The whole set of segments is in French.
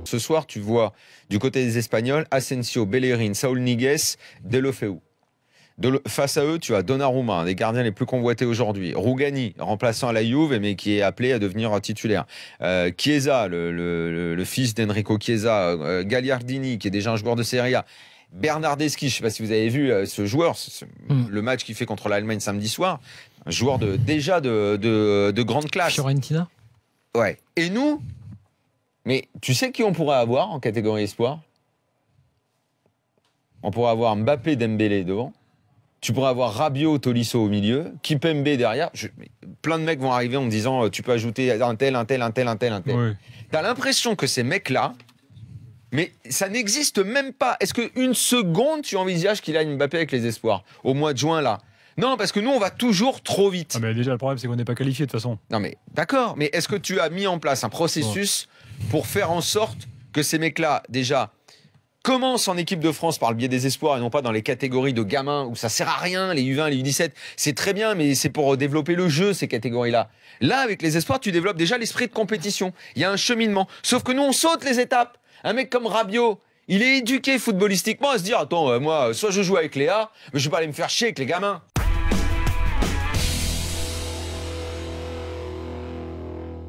Ce soir, tu vois du côté des Espagnols, Asensio, Bellerin, Saúl Ñíguez, Deulofeu. Face à eux, tu as Donnarumma, un des gardiens les plus convoités aujourd'hui. Rugani, remplaçant à la Juve, mais qui est appelé à devenir titulaire. Chiesa, le fils d'Enrico Chiesa. Gagliardini, qui est déjà un joueur de Serie A. Bernardeschi, je ne sais pas si vous avez vu ce joueur, le match qu'il fait contre l'Allemagne samedi soir. Un joueur déjà de grande classe. Fiorentina. Ouais. Et nous, mais tu sais qui on pourrait avoir en catégorie espoir? On pourrait avoir Mbappé, Dembélé devant. Tu pourrais avoir Rabiot, Tolisso au milieu, Kipembe derrière. Plein de mecs vont arriver en me disant tu peux ajouter un tel. Oui. T'as l'impression que ces mecs-là, mais ça n'existe même pas. Est-ce qu'une seconde tu envisages qu'il aille Mbappé avec les espoirs au mois de juin là? Non, parce que nous, on va toujours trop vite. Ah mais déjà, le problème, c'est qu'on n'est pas qualifié de toute façon. Non, mais d'accord. Mais est-ce que tu as mis en place un processus pour faire en sorte que ces mecs-là, déjà, commencent en équipe de France par le biais des espoirs et non pas dans les catégories de gamins où ça sert à rien, les U20, les U17, c'est très bien, mais c'est pour développer le jeu, ces catégories-là. Là, avec les espoirs, tu développes déjà l'esprit de compétition. Il y a un cheminement. Sauf que nous, on saute les étapes. Un mec comme Rabiot, il est éduqué footballistiquement à se dire, attends, moi, soit je joue avec Léa, mais je vais pas aller me faire chier avec les gamins.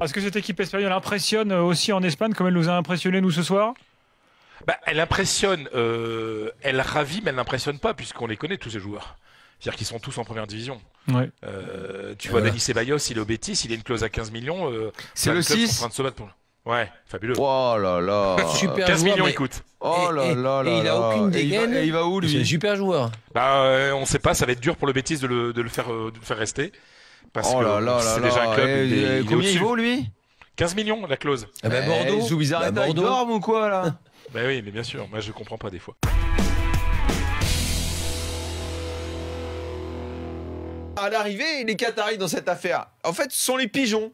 Est-ce que cette équipe espagnole impressionne aussi en Espagne comme elle nous a impressionné nous ce soir? Elle impressionne, elle ravit, mais elle n'impressionne pas puisqu'on les connaît tous ces joueurs. C'est-à-dire qu'ils sont tous en première division. Ouais. Tu vois, Dani Ceballos, il est au Betis, il a une clause à 15 millions. C'est le 6 en train de se battre pour... Ouais, fabuleux. Oh là là. Super 15 joueur, millions, mais... il coûte. Oh là là là. Et il a aucune dégaine. Et il va où, lui? C'est un super joueur. On sait pas, ça va être dur pour le Betis de le faire rester. Parce que c'est déjà un club. Combien il vaut, lui? 15 millions, la clause. Ah bah Bordeaux. Zubizarreta, il dorme ou quoi, là? Bah oui, mais bien sûr, moi je comprends pas des fois. À l'arrivée, les Qataris dans cette affaire, en fait, ce sont les pigeons.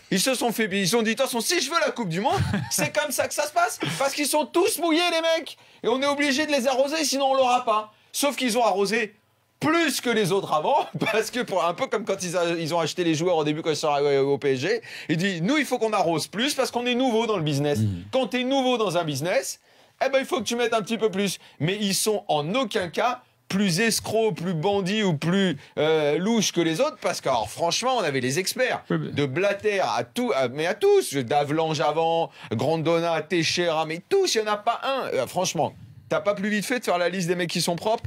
Ils se sont fait, ils se sont dit, de toute façon, si je veux la Coupe du Monde, c'est comme ça que ça se passe. Parce qu'ils sont tous mouillés, les mecs. Et on est obligé de les arroser, sinon on l'aura pas. Sauf qu'ils ont arrosé plus que les autres avant, parce que un peu comme quand ils ont acheté les joueurs au début quand ils sont arrivés au PSG, ils disent, nous, il faut qu'on arrose plus parce qu'on est nouveau dans le business. Quand tu es nouveau dans un business, eh ben, il faut que tu mettes un petit peu plus. Mais ils sont en aucun cas plus escrocs, plus bandits ou plus louches que les autres, parce que, alors, franchement, on avait les experts, de Blatter à tous, d'Avalanche avant, Grandona, Teixeira, mais tous, il n'y en a pas un. Franchement, t'as pas plus vite fait de faire la liste des mecs qui sont propres?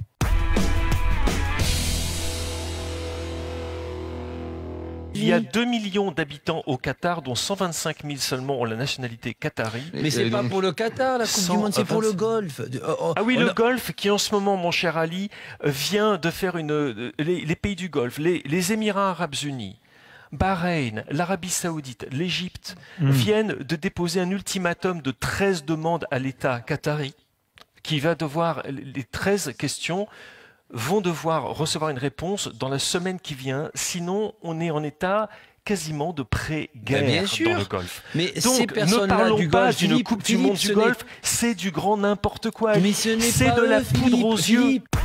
Il y a 2 millions d'habitants au Qatar, dont 125 000 seulement ont la nationalité qatari. Mais c'est pas pour le Qatar, la Coupe du Monde, c'est pour le golf. Ah oui, le golf qui en ce moment, mon cher Ali, vient de faire les pays du golf, les Émirats Arabes Unis, Bahreïn, l'Arabie Saoudite, l'Égypte, viennent de déposer un ultimatum de 13 demandes à l'État qatari, qui va devoir, les 13 questions, vont devoir recevoir une réponse dans la semaine qui vient, sinon on est en état quasiment de pré-guerre dans le golf. Mais donc ne parlons pas d'une Coupe du Monde du golf, c'est du grand n'importe quoi. Mais ce n'est c'est pas de la eux, poudre aux yeux. Philippe.